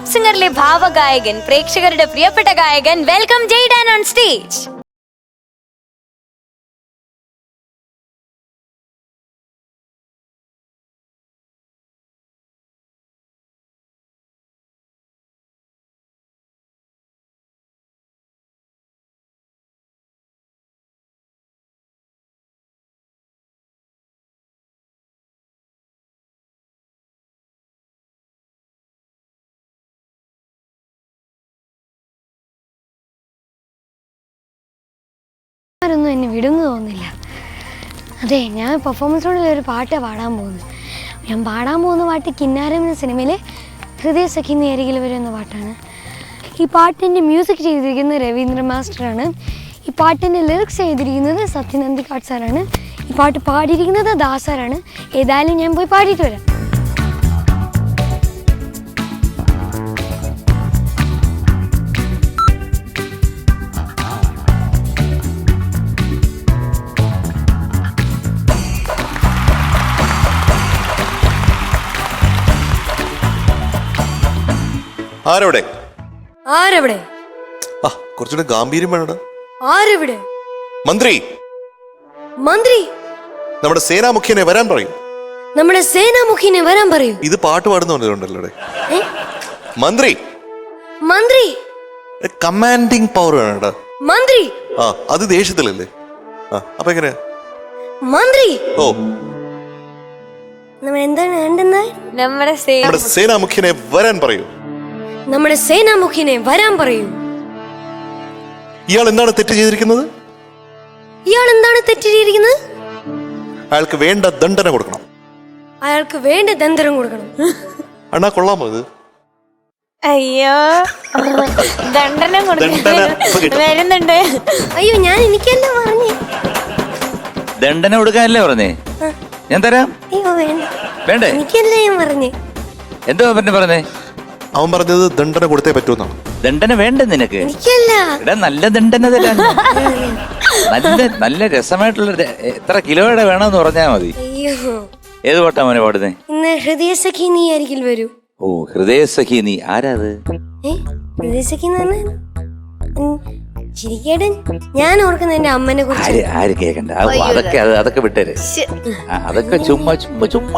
Top സിംഗറിലെ ഭാവഗായകൻ, പ്രേക്ഷകരുടെ പ്രിയപ്പെട്ട ഗായകൻ. Welcome Jayden on stage. ഒന്നും എന്നെ വിടുന്നു തോന്നില്ല. അതെ, ഞാൻ പെർഫോമൻസിലൂടെ ഒരു പാട്ട് പാടാൻ പോകുന്നു. ഞാൻ പാടാൻ പോകുന്ന പാട്ട് കിന്നാരം എന്ന സിനിമയിലെ ഹൃദയ സഖി നീ അരികിൽ വരും എന്ന പാട്ടാണ്. ഈ പാട്ടിൻ്റെ മ്യൂസിക് ചെയ്തിരിക്കുന്നത് രവീന്ദ്ര മാസ്റ്ററാണ്. ഈ പാട്ടിൻ്റെ ലിറിക്സ് ചെയ്തിരിക്കുന്നത് സത്യനന്ദിക്കാട് സാറാണ്. ഈ പാട്ട് പാടിയിരിക്കുന്നത് ദാസാറാണ്. ഏതായാലും ഞാൻ പോയി പാടിയിട്ട് വരാം. ആരവിടെ? ആരവിടെ? കുറച്ചുകൂടെ ഗാംഭീര്യം വേണ്ട. ആരവിടെ? മന്ത്രി. മന്ത്രി. നമ്മുടെ സേനാമുഖ്യനെ വരാൻ പറയൂ. നമ്മുടെ സേനാമുഖ്യനെ വരാൻ പറയൂ. ഇത് പാട്ട് പാടുന്നുണ്ടല്ലോ. മന്ത്രി. മന്ത്രി. കമാൻഡിങ് പവർ വേണ. മന്ത്രി. അത് ദേഷ്യത്തിലല്ലേ? അപ്പൊ എങ്ങനെയാ? മന്ത്രി. ഓ, എന്താണ് വേണ്ടെന്ന്? നമ്മുടെ സേനാമുഖ്യനെ വരാൻ പറയൂ. നമ്മുടെ സേനാമുഖ്യനെ വരാൻ പറയൂ. ഇയാൾ എന്താണ് തെറ്റ് ചെയ്തിരിക്കുന്നത്? ഇയാൾ എന്താണ് തെറ്റ് ചെയ്തിരിക്കുന്നത്? അയാൾക്ക് വേണ്ട ദണ്ഡന കൊടുക്കണം. അയാൾക്ക് വേണ്ട ദണ്ഡനം കൊടുക്കണം. അണ്ണാ, കൊള്ളാമോ ഇത്? അയ്യോ, ദണ്ഡനം വരുന്നുണ്ട്. അയ്യോ, ഞാൻ എനിക്കല്ല പറഞ്ഞേ. ദണ്ഡന കൊടുക്കാനല്ലേ പറഞ്ഞേ? ഞാൻ തരാം. അയ്യോ, വേണ്ട. വേണ്ടേ? എനിക്കല്ലേ ഞാൻ പറഞ്ഞേ. എന്തോ പറഞ്ഞേ? അവൻ പറഞ്ഞത് ദണ്ഡന കൊടുത്തേ പറ്റൂന്നാണ്. ദണ്ഡന വേണ്ട നിനക്ക്? എനിക്കല്ല. ഇവിടെ നല്ല ദണ്ഡന തരാൻ. നല്ല രസമായിട്ടുള്ള എത്ര കിലോയുടെ വേണമെന്ന് പറഞ്ഞാ മതി. അയ്യോ, ഏത് പാട്ടാ മോനെ പാടുന്നേ? ഇന്ന് ഹൃദയ സഖി നീ അരികിൽ വരൂ. ഓ, ഹൃദയ സഖി നീ. ആരാത്? ഹൃദയ സഖി ശരിക്കേടൻ. ഞാൻ ഓർക്കുന്ന എന്റെ അമ്മനെ കുറിച്ച്. ആര് കേക്കണ്ട. അതൊക്കെ വിട്ടേര്. അതൊക്കെ ചുമ്മാ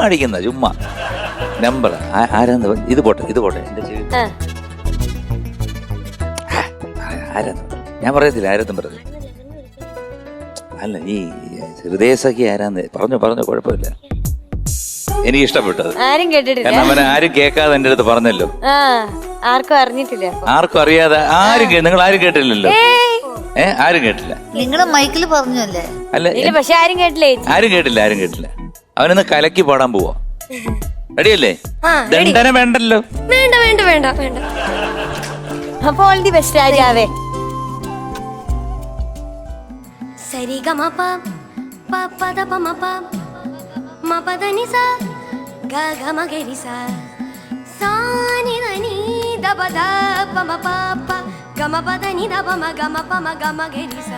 അടിക്കുന്ന ചുമ്മാ നമ്പർ. ആരാന്ന്? ഇത് പോട്ടെ. ആരാന്ന് ഞാൻ പറയത്തില്ല. ആരെത്തും പറഞ്ഞു. അല്ല, ഈ ഹൃദയസഖി ആരാന്ന് പറഞ്ഞു. കുഴപ്പമില്ല, എനിക്ക് ഇഷ്ടപ്പെട്ടത്. ആരും കേട്ടിട്ടില്ല. കാരണം അവനെ ആരും കേൾക്കാതെ എന്റെ അടുത്ത് പറഞ്ഞല്ലോ. ആർക്കും അറിഞ്ഞിട്ടില്ല. ആർക്കും അറിയാതെ നിങ്ങൾ ആരും കേട്ടില്ലല്ലോ. ആരും കേട്ടില്ല. നിങ്ങള് മൈക്കിൽ പറഞ്ഞല്ലേ? അല്ല, പക്ഷെ ആരും കേട്ടില്ല. ആരും കേട്ടില്ല. അവനൊന്ന് കലക്കി പാടാൻ പോവാ. റെഡിയല്ലേ? ദണ്ഡന വേണ്ടല്ലോ. വേണ്ട. അപ്പൊ ഓൾ ദി ബെസ്റ്റ് രാജാവേ. സരിഗമപ പപദപമപ മപദനിസ ഗഗമഗരിസ സാനിദനി ദബദപമപ ഗമപദനി ദബമ ഗമപമ ഗമഗരിസ.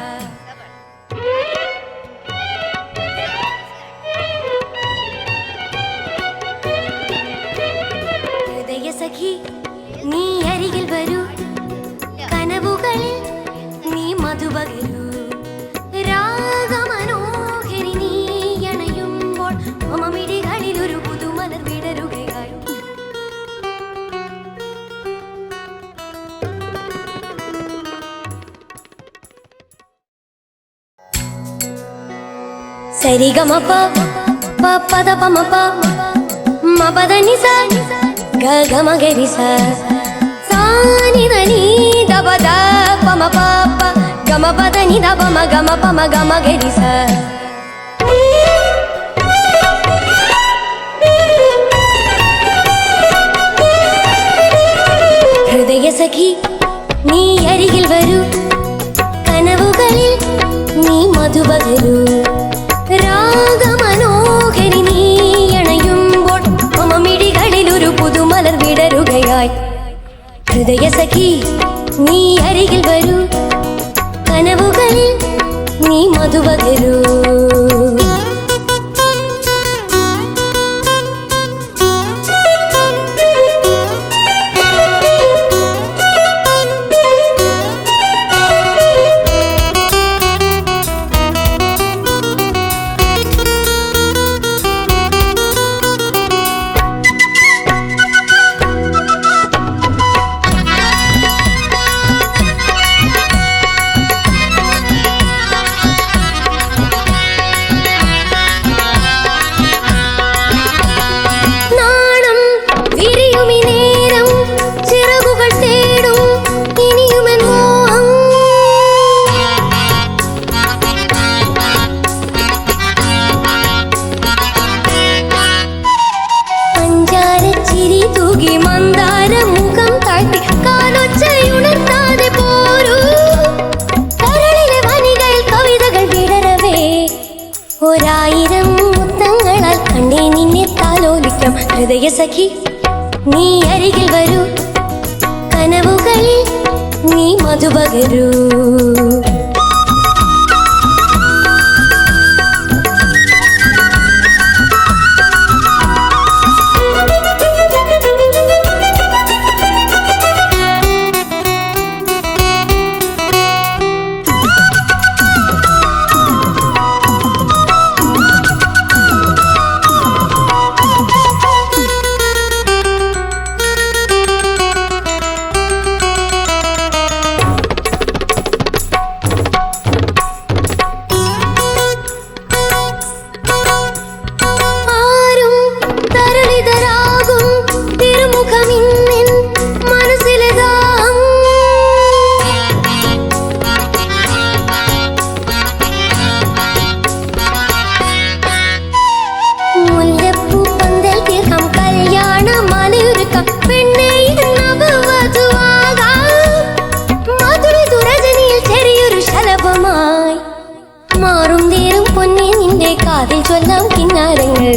ഹൃദയ സഖി നീ അരികിൽ വരൂ. കനവുകളിൽ നീ മധുപകരൂ. രാഗമനോഹരി നീ അണയുമ്പോൾ മമമിടികളിൽ ഒരു പുതുമലർ വിടരുകയായി. സരിഗമപ പപദപമപ മപദനിസ ഗഗമഗരിസ സാനിദനി ദബദപമപ ഗമപദനി ദബമ ഗമപമ ഗമഗരിസ. ഹൃദയ സഖി നീ അരികിൽ വരൂ. കനവുകളിൽ നീ മധുപകരൂ. രാഗമനോഹരി നീ അണയുമ്പോൾ മമമിടികളിൽ ഒരു പുതുമലർ വിടരുകയായി. ഹൃദയ സഖി നീ അരികിൽ വരൂ. കനവുകളിൽ നീ മധുപകരൂ. ഹൃദയ സഖി നീ അരികിൽ വരൂ കനവുകളിൽ നീ മധുപകരൂ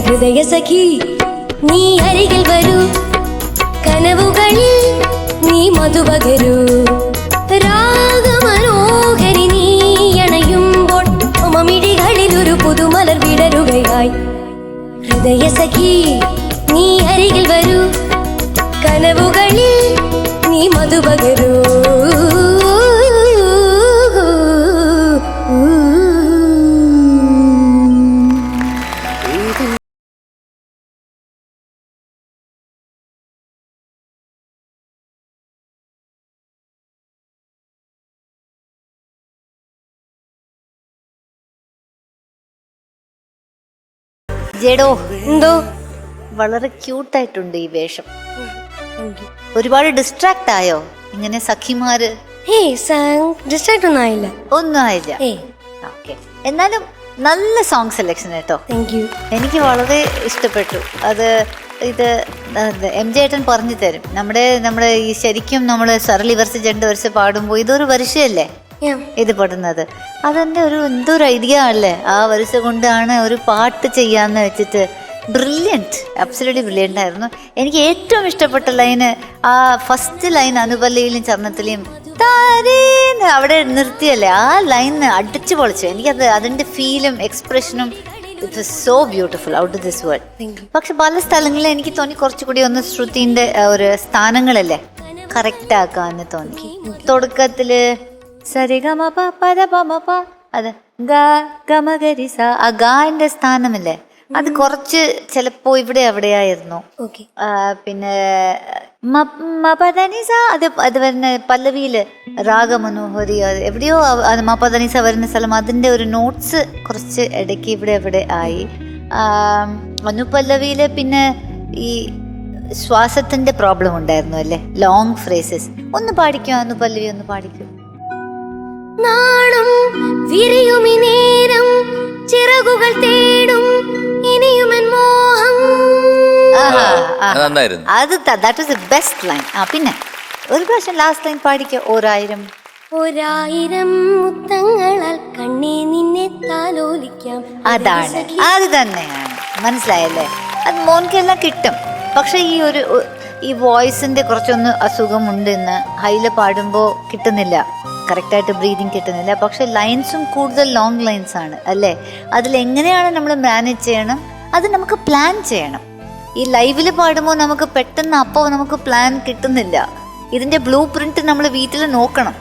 ഹൃദയ സഖി നീ അരികിൽ വരൂ കനവുകളിൽ നീ മധുപകരൂ രാഗമനോഹരി നീ അണയുമ്പോൾ മമിഴികളിൽ ഒരു പുതുമലർ വിടരുകയായി ഹൃദയ സഖി നീ അരികിൽ വരൂ കനവുകളിൽ നീ മധുപകരൂ ജേഡോ, എന്തോ വളരെ ക്യൂട്ടായിട്ടുണ്ട് ഈ വേഷം. ഒരുപാട് ഡിസ്ട്രാക്ട് ആയോ ഇങ്ങനെ സഖിമാര്? ഡിസ്ട്രാക്ട് ഒന്നും ആയില്ല. ഒന്നും ആയില്ല. ഓക്കെ, എന്നാലും നല്ല സോങ് സെലക്ഷൻ കേട്ടോ. Thank you. എനിക്ക് വളരെ ഇഷ്ടപ്പെട്ടു അത്. ഇത് എം ജേട്ടൻ പറഞ്ഞു തരും. നമ്മുടെ ഈ ശരിക്കും നമ്മൾ സരളി വർഷം 2 വർഷം പാടുമ്പോൾ ഇതൊരു വർഷമല്ലേ ഇത് പാടുന്നത്. അതെന്റെ എന്തൊരു ഐഡിയ അല്ലേ. ആ വരിസ കൊണ്ടാണ് ഒരു പാട്ട് ചെയ്യാന്ന് വെച്ചിട്ട് ബ്രില്യൻറ്റ്, അബ്സല്യൂട്ട്ലി ബ്രില്യൻ്റ് ആയിരുന്നു. എനിക്ക് ഏറ്റവും ഇഷ്ടപ്പെട്ട ലൈന് ആ ഫസ്റ്റ് ലൈൻ അനുപല്ലയിലും ചരണത്തിലും അവിടെ നിർത്തിയല്ലേ, ആ ലൈന് അടിച്ചു പൊളിച്ചു. എനിക്കത് അതിൻ്റെ ഫീലും എക്സ്പ്രഷനും it was so beautiful, out of this world. പക്ഷെ പല സ്ഥലങ്ങളിലും എനിക്ക് തോന്നി കുറച്ചുകൂടി ഒന്ന് ശ്രുതിൻ്റെ ഒരു സ്ഥാനങ്ങളല്ലേ കറക്റ്റ് ആക്കാന്ന് തോന്നി. തുടക്കത്തില് സരിഗമ പദപമപ അത് ഗമഗരി സ ആ ഗാന്റെ സ്ഥാനമല്ലേ അത് കുറച്ച് ചിലപ്പോ ഇവിടെ എവിടെയായിരുന്നു. പിന്നെ മപദനിസ അത് വരുന്ന പല്ലവിയില് രാഗമനോഹരി എവിടെയോ മപദനിസ വരുന്ന സ്ഥലം അതിന്റെ ഒരു നോട്ട്സ് കുറച്ച് ഇടയ്ക്ക് ഇവിടെ എവിടെ ആയി. അനുപല്ലവിയില് പിന്നെ ഈ ശ്വാസത്തിന്റെ പ്രോബ്ലം ഉണ്ടായിരുന്നു അല്ലേ, ലോങ് ഫ്രേസസ്. ഒന്ന് പാടിക്കോ അനുപല്ലവി, ഒന്ന് പാടിക്കോ. നാണം വിരിയുമി നേരം ചിറകുകൾ തേടും ഇനിയുമൻ മോഹം. അത് that was the best line. പിന്നെ ഒരു പ്രാവശ്യം ലാസ്റ്റ് ലൈൻ പാടിക്കോ. ഒരായിരം മുത്തങ്ങളാൽ കണ്ണേ നിന്നെ താലോലിക്കാം. അതാണ്, അത് തന്നെയാണ്. മനസ്സിലായല്ലേ? അത് മോൻക്കെല്ലാം കിട്ടും. പക്ഷെ ഈ വോയിസിന്റെ കുറച്ചൊന്ന് അസുഖമുണ്ട് എന്ന് ഹൈല് പാടുമ്പോൾ കിട്ടുന്നില്ല, കറക്റ്റായിട്ട് ബ്രീതിങ് കിട്ടുന്നില്ല. പക്ഷെ ലൈൻസും കൂടുതൽ ലോങ് ലൈൻസ് ആണ് അല്ലേ. അതിലെങ്ങനെയാണ് നമ്മൾ മാനേജ് ചെയ്യണം, അത് നമുക്ക് പ്ലാൻ ചെയ്യണം. ഈ ലൈവില് പാടുമ്പോൾ നമുക്ക് പെട്ടെന്ന് അപ്പോൾ നമുക്ക് പ്ലാൻ കിട്ടുന്നില്ല. ഇതിന്റെ ബ്ലൂ പ്രിന്റ് നമ്മൾ വീട്ടിൽ നോക്കണം.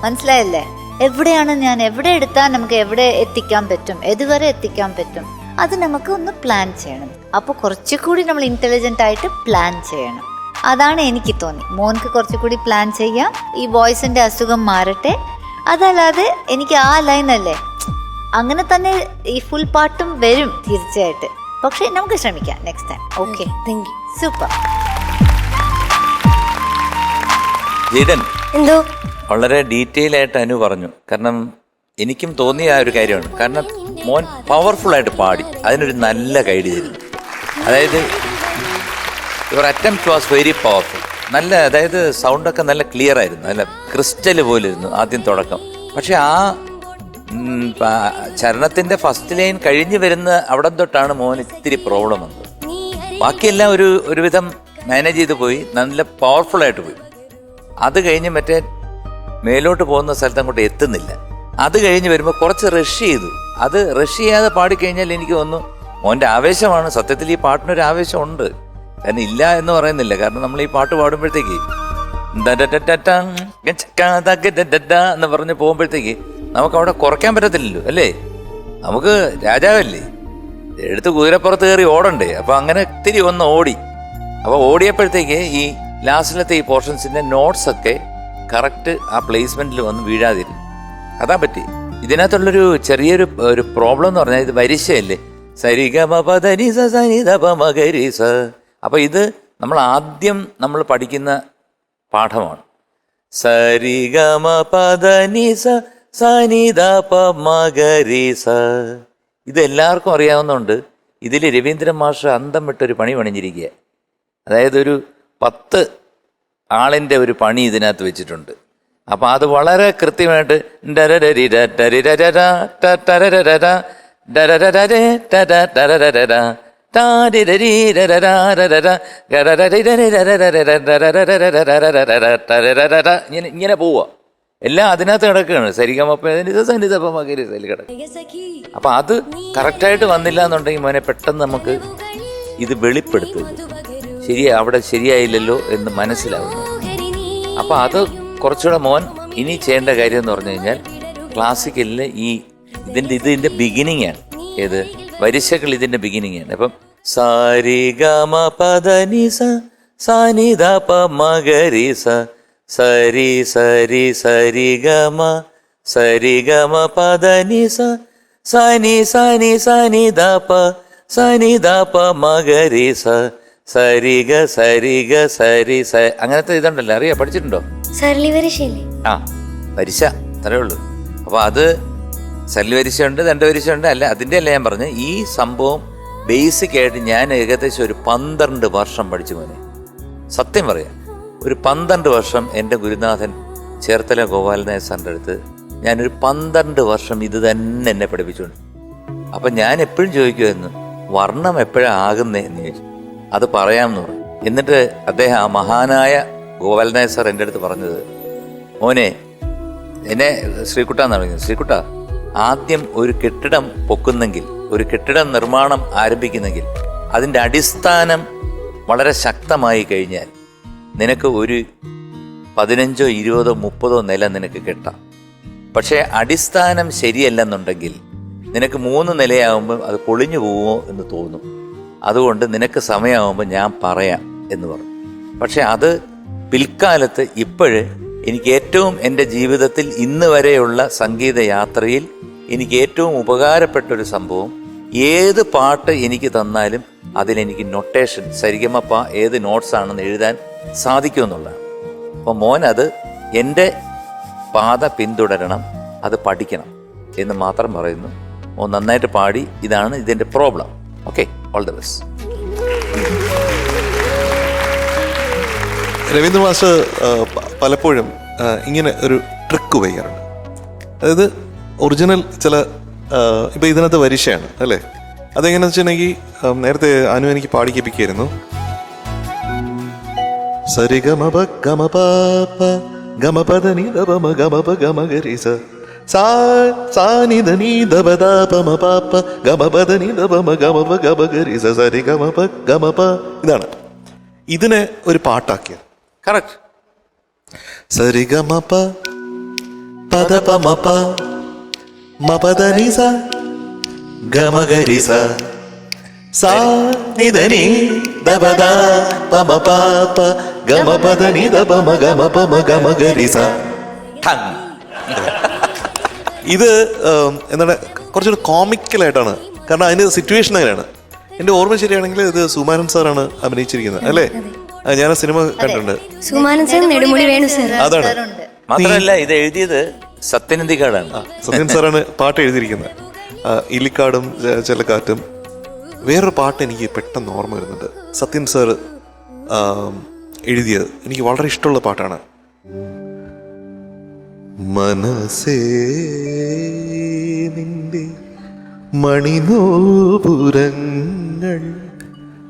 മനസ്സിലായല്ലേ? എവിടെ എടുത്താൽ നമുക്ക് എവിടെ എത്തിക്കാൻ പറ്റും, ഏതുവരെ എത്തിക്കാൻ പറ്റും, അത് നമുക്ക് ഒന്ന് പ്ലാൻ ചെയ്യണം. അപ്പോൾ കുറച്ചുകൂടി നമ്മൾ ഇന്റലിജന്റ് ആയിട്ട് പ്ലാൻ ചെയ്യണം. അതാണ് എനിക്ക് തോന്നി. മോൻക്ക് കുറച്ചുകൂടി പ്ലാൻ ചെയ്യാം, ഈ വോയിസിന്റെ അസുഖം മാറട്ടെ. അതല്ലാതെ എനിക്ക് ആ ലൈനല്ലേ അങ്ങനെ തന്നെ ഈ ഫുൾ പാട്ടും വരും തീർച്ചയായിട്ടും. പക്ഷെ നമുക്ക് ശ്രമിക്കാം next time. Okay, thank you. Super. എന്തോ വളരെ ഡീറ്റെയിൽ ആയിട്ട് അനു പറഞ്ഞു. കാരണം എനിക്കും തോന്നിയ ആ ഒരു കാര്യമാണ്. കാരണം മോൻ പവർഫുൾ ആയിട്ട് പാടി, അതിനൊരു നല്ല ഗൈഡ് ചെയ്തിരുന്നു. അതായത് your attempt was very powerful. നല്ല, അതായത് സൗണ്ടൊക്കെ നല്ല ക്ലിയർ ആയിരുന്നു, നല്ല ക്രിസ്റ്റൽ പോലെ ഇരുന്നു ആദ്യം തുടക്കം. പക്ഷെ ആ ചരണത്തിന്റെ ഫസ്റ്റ് ലൈൻ കഴിഞ്ഞ് വരുന്ന അവിടെ തൊട്ടാണ് മോൻ ഇത്തിരി പ്രോബ്ലം വന്നത്. ബാക്കിയെല്ലാം ഒരുവിധം മാനേജ് ചെയ്ത് പോയി, നല്ല പവർഫുൾ ആയിട്ട് പോയി. അത് കഴിഞ്ഞ് മറ്റേ മേലോട്ട് പോകുന്ന സ്ഥലത്ത് അങ്ങോട്ട് എത്തുന്നില്ല. അത് കഴിഞ്ഞ് വരുമ്പോൾ കുറച്ച് റഷ് ചെയ്തു. അത് റഷ് ചെയ്യാതെ പാടിക്കഴിഞ്ഞാൽ എനിക്ക് തോന്നുന്നു മോൻ്റെ ആവേശമാണ്. സത്യത്തിൽ ഈ പാട്ടിനൊരു ആവേശമുണ്ട്, കാരണം ഇല്ല എന്ന് പറയുന്നില്ല. കാരണം നമ്മൾ ഈ പാട്ട് പാടുമ്പോഴത്തേക്ക് എന്ന് പറഞ്ഞ് പോകുമ്പോഴത്തേക്ക് നമുക്ക് അവിടെ കുറയ്ക്കാൻ പറ്റത്തില്ലല്ലോ, അല്ലേ? നമുക്ക് രാജാവല്ലേ, എടുത്ത് കുതിരപ്പുറത്ത് കയറി ഓടണ്ടേ. അപ്പോൾ അങ്ങനെ ഇത്തിരി ഒന്ന് ഓടി. അപ്പോൾ ഓടിയപ്പോഴത്തേക്ക് ഈ ലാസ്റ്റിലത്തെ ഈ പോർഷൻസിൻ്റെ നോട്ട്സൊക്കെ കറക്റ്റ് ആ പ്ലേസ്മെൻറ്റിൽ വന്ന് വീഴാതിരുന്നു. അതാ പറ്റി. ഇതിനകത്തുള്ളൊരു ചെറിയൊരു പ്രോബ്ലം എന്ന് പറഞ്ഞാൽ ഇത് വരിശയല്ലേ, സരിഗമപദനിസ സനിധപമഗരിസ. അപ്പോൾ ഇത് ആദ്യം നമ്മൾ പഠിക്കുന്ന പാഠമാണ്. സരിഗമപദനിസ സനിധപമഗരിസ. ഇത് എല്ലാവർക്കും അറിയാവുന്നതുകൊണ്ട് ഇതിൽ രവീന്ദ്രൻ മാസ്റ്റർ അന്തം വിട്ടൊരു പണി പണിഞ്ഞിരിക്കുക. അതായത് ഒരു 10 ആളിൻ്റെ ഒരു പണി ഇതിനകത്ത് വെച്ചിട്ടുണ്ട്. അപ്പം അത് വളരെ കൃത്യമായിട്ട് ഇങ്ങനെ പോവുക. എല്ലാം അതിനകത്ത് കിടക്കുകയാണ്. സരിഗമപദനിസ കിടക്കും. അപ്പം അത് കറക്റ്റായിട്ട് വന്നില്ല എന്നുണ്ടെങ്കിൽ മോനെ പെട്ടെന്ന് നമുക്ക് ഇത് വെളിപ്പെടുത്തും. അവിടെ ശരിയായില്ലല്ലോ എന്ന് മനസ്സിലാവുന്നു. അപ്പം അത് കുറച്ചുകൂടെ മോൻ ഇനി ചെയ്യേണ്ട കാര്യം എന്ന് പറഞ്ഞു കഴിഞ്ഞാൽ ക്ലാസിക്കലിന് ഇതിൻ്റെ ബിഗിനിങ് ആണ്. ഏത് വരിശകൾ ഇതിൻ്റെ ബിഗിനിങ് ആണ്. അപ്പം സരിഗമപദനിസ സനിധപമഗരിസ സരി സരി സരിഗമപദനിസ സനി സനി സനിധപമഗരിസ സരിഗ സരിഗ സരി സ. അങ്ങനത്തെ ഇതുണ്ടല്ലോ, അറിയാം, പഠിച്ചിട്ടുണ്ടോ? ആ, വരിശ അത്രേ ഉള്ളൂ. അപ്പോൾ അത് സരളി വരിശയുണ്ട്, ദണ്ഡവരിശയുണ്ട്. അല്ല, അതിൻ്റെ അല്ല ഞാൻ പറഞ്ഞത്. ഈ സംഭവം ബേസിക് ആയിട്ട് ഞാൻ ഏകദേശം ഒരു 12 വർഷം പഠിച്ചു മോനെ. സത്യം പറയാം, ഒരു 12 വർഷം എൻ്റെ ഗുരുനാഥൻ ചേർത്തല ഗോപാലൻ നായർ സാറിൻ്റെ അടുത്ത് ഞാനൊരു 12 വർഷം ഇത് തന്നെ എന്നെ പഠിപ്പിച്ചുകൊണ്ട്. അപ്പം ഞാൻ എപ്പോഴും ചോദിക്കുമായിരുന്നു, വർണ്ണം എപ്പോഴാണ് ആകുന്നേ എന്ന് ചോദിച്ചു. അത് പറയാമെന്ന് പറഞ്ഞു. എന്നിട്ട് അദ്ദേഹം, ആ മഹാനായ ഗോപാലൻ നായർ സാർ എൻ്റെ അടുത്ത് പറഞ്ഞത്, മോനെ, എന്നെ ശ്രീകുട്ട എന്നാണ് പറഞ്ഞത്, ശ്രീകുട്ട, ആദ്യം ഒരു കെട്ടിടം പൊക്കുന്നെങ്കിൽ, ഒരു കെട്ടിടം നിർമ്മാണം ആരംഭിക്കുന്നെങ്കിൽ അതിൻ്റെ അടിസ്ഥാനം വളരെ ശക്തമായി കഴിഞ്ഞാൽ നിനക്ക് ഒരു 15, 20, 30 നില നിനക്ക് കെട്ടാം. പക്ഷേ അടിസ്ഥാനം ശരിയല്ലെന്നുണ്ടെങ്കിൽ നിനക്ക് 3 നിലയാകുമ്പോൾ അത് പൊളിഞ്ഞു പോവുമോ എന്ന് തോന്നും. അതുകൊണ്ട് നിനക്ക് സമയമാകുമ്പോൾ ഞാൻ പറയാം എന്ന് പറഞ്ഞു. പക്ഷെ അത് പിൽക്കാലത്ത് എനിക്ക് ഏറ്റവും എൻ്റെ ജീവിതത്തിൽ ഇന്ന് വരെയുള്ള സംഗീത യാത്രയിൽ എനിക്ക് ഏറ്റവും ഉപകാരപ്പെട്ടൊരു സംഭവം, ഏത് പാട്ട് എനിക്ക് തന്നാലും അതിലെനിക്ക് നൊട്ടേഷൻ, സരിഗമപ്പ ഏത് നോട്ട്സ് ആണെന്ന് എഴുതാൻ സാധിക്കുമെന്നുള്ളതാണ്. അപ്പോൾ മോൻ അത് എൻ്റെ പാത പിന്തുടരണം, അത് പഠിക്കണം എന്ന് മാത്രം പറയുന്നു. മോൻ നന്നായിട്ട് പാടി. ഇതാണ് ഇതിൻ്റെ problem. Okay, all the best. Ravindra master പലപ്പോഴും ഇങ്ങനെ ഒരു ട്രിക്ക് ഉപയോഗിക്കാറുണ്ട്. അതായത് ഒറിജിനൽ ചില ഇപ്പം ഇതിനകത്ത് വരിശയാണ് അല്ലേ, അതെങ്ങനെയാണെന്ന് വെച്ചിട്ടുണ്ടെങ്കിൽ നേരത്തെ അനു എനിക്ക് പാടിക്കേപ്പിക്കായിരുന്നു. സരിഗമപ ഗമപ ഗമപദനി ദപമ ഗമപ ഗമഗരിസ സാനിധനി ദപദപമ പാപ ഗമപദനി ദപമ ഗമപ ഗമഗരിസ സരിഗമപ ഗമപ. ഇതാണ് ഇതിനെ ഒരു പാട്ടാക്കിയത്. കറക്റ്റ്. സരിഗമപ പദപമപ മപദനിസ ഗമഗരിസ സാനിധനി ദപദ പമ പാപ ഗമപദനി ദപമ ഗമപമ ഗമഗരിസ. ഇത് എന്താണ്, കുറച്ചുകൂടി കോമിക്കലായിട്ടാണ്. കാരണം അതിൻ്റെ സിറ്റുവേഷൻ അങ്ങനെയാണ്. എൻ്റെ ഓർമ്മ ശരിയാണെങ്കിൽ ഇത് സുമാനൻ സാറാണ് അഭിനയിച്ചിരിക്കുന്നത് അല്ലേ? ഞാൻ ആ സിനിമ കണ്ടിട്ടുണ്ട്. അതാണ്. മാത്രമല്ല ഇത് എഴുതിയത് സത്യനന്ദിക്കാടാണ്. സത്യൻ സാറാണ് പാട്ട് എഴുതിയിരിക്കുന്നത്. ഇല്ലിക്കാടും ചെല്ലക്കാറ്റും. വേറൊരു പാട്ട് എനിക്ക് പെട്ടെന്ന് ഓർമ്മ വരുന്നുണ്ട്, സത്യൻ സാർ എഴുതിയത്. എനിക്ക് വളരെ ഇഷ്ടമുള്ള പാട്ടാണ്. മനസ്സേ നിന്റെ മണിനോപുരങ്ങൾ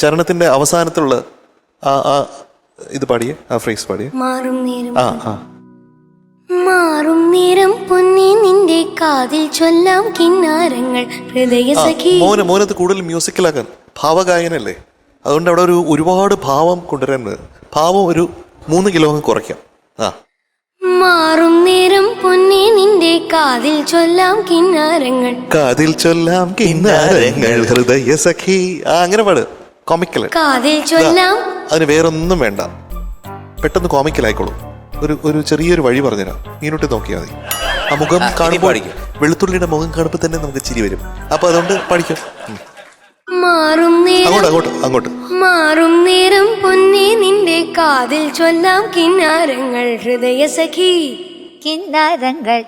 ചരണത്തിന്റെ അവസാനത്തുള്ള ആ ഇത് പാടിയേ, ആ ഫ്രേസ് പാടിയേ. മാറും നേരം ആ ആ മാറും നേരം പൊന്നി നിന്റെ കാതിൽ ചൊല്ലാം കിന്നാരങ്ങൾ ഹൃദയ സഖി. മോനത് കൂടുതൽ മ്യൂസിക്കലാക്കാൻ, ഭാവഗായനല്ലേ, അതുകൊണ്ട് അവിടെ ഒരുപാട് ഭാവം കൊണ്ടുവരാൻ, ഭാവം ഒരു 3 കിലോ കുറയ്ക്കാം. ആ മാറും നേരം പൊന്നി നിന്റെ കാതിൽ ചൊല്ലാം കിന്നാരങ്ങൾ കാതിൽ ചൊല്ലാം കിന്നാരങ്ങൾ ഹൃദയ സഖി. ആ അങ്ങനെ പാട്, കോമിക്കൽ. കാതിൽ ചൊല്ലാം. അതിന് വേറൊന്നും വേണ്ട, പെട്ടെന്ന് കോമിക്കലായിക്കോളും. ഒരു ചെറിയൊരു വഴി പറഞ്ഞുതരാം, മീനോട്ട് നോക്കിയാൽ മതി. ആ മുഖം കാണുമ്പോൾ, വെളുത്തുള്ളിയുടെ മുഖം കാണുമ്പോൾ തന്നെ നമുക്ക് ചിരി വരും. അപ്പൊ അതുകൊണ്ട് പഠിക്കും. മാറും നേരം അങ്ങോട്ട് മാറും നേരം പൊന്നി നിന്റെ കാതിൽ ചൊല്ലാം കിന്നാരങ്ങൾ ഹൃദയ സഖി. കിന്നാരങ്ങൾ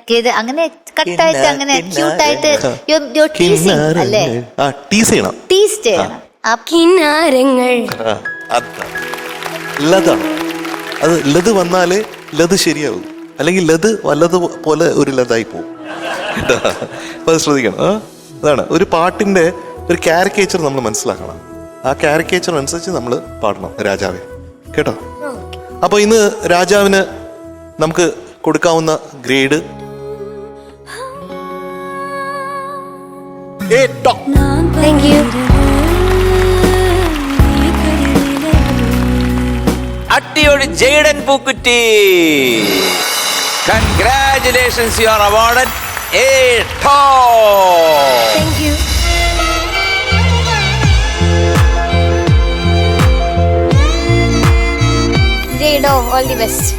അങ്ങനെ കട്ടായിട്ട് അങ്ങനെ ക്യൂട്ടായിട്ട് അല്ലേ, ടീസ് ചെയ്യണം, ടീസ് ചെയ്യണം. കിന്നാരങ്ങൾ ലതാണ് അത്. ലത് വന്നാലേ ലത് ശരിയാവും, അല്ലെങ്കിൽ ലത് വല്ലത് പോലെ ഒരു ലതായി പോകും. അപ്പൊ അത് ശ്രദ്ധിക്കണം. അതാണ് ഒരു പാട്ടിന്റെ ഒരു കാരിക്കേച്ചർ നമ്മൾ മനസ്സിലാക്കണം. ആ കാരിക്കേച്ചർ അനുസരിച്ച് നമ്മൾ പാടണം രാജാവെ, കേട്ടോ. അപ്പൊ ഇന്ന് രാജാവിന് നമുക്ക് കൊടുക്കാവുന്ന ഗ്രേഡ് താങ്ക് യു. അട്ടിയോട് Jayden Pookkutty, congratulations, you are awarded a top. Thank you. ജയ്ഡോ, ഓൾ ദി ബെസ്റ്റ്.